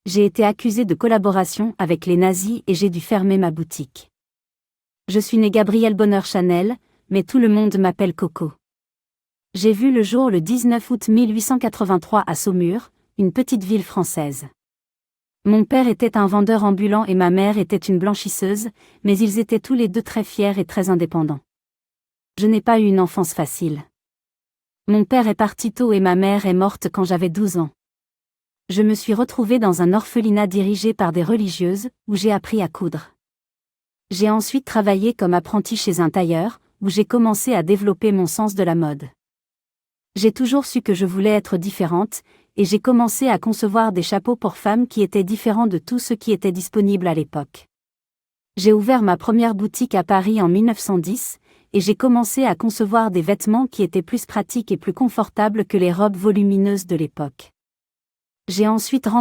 J'ai été accusée de collaboration avec les nazis et j'ai dû fermer ma boutique. Je suis née Gabrielle Bonheur Chanel, mais tout le monde m'appelle Coco. J'ai vu le jour le 19 août 1883 à Saumur, une petite ville française. Mon père était un vendeur ambulant et ma mère était une blanchisseuse, mais ils étaient tous les deux très fiers et très indépendants. Je n'ai pas eu une enfance facile. Mon père est parti tôt et ma mère est morte quand j'avais 12 ans. Je me suis retrouvée dans un orphelinat dirigé par des religieuses, où j'ai appris à coudre. J'ai ensuite travaillé comme apprentie chez un tailleur, où j'ai commencé à développer mon sens de la mode. J'ai toujours su que je voulais être différente, et j'ai commencé à concevoir des chapeaux pour femmes qui étaient différents de tout ce qui était disponible à l'époque. J'ai ouvert ma première boutique à Paris en 1910, et j'ai commencé à concevoir des vêtements qui étaient plus pratiques et plus confortables que les robes volumineuses de l'époque. J'ai ensuite rencontré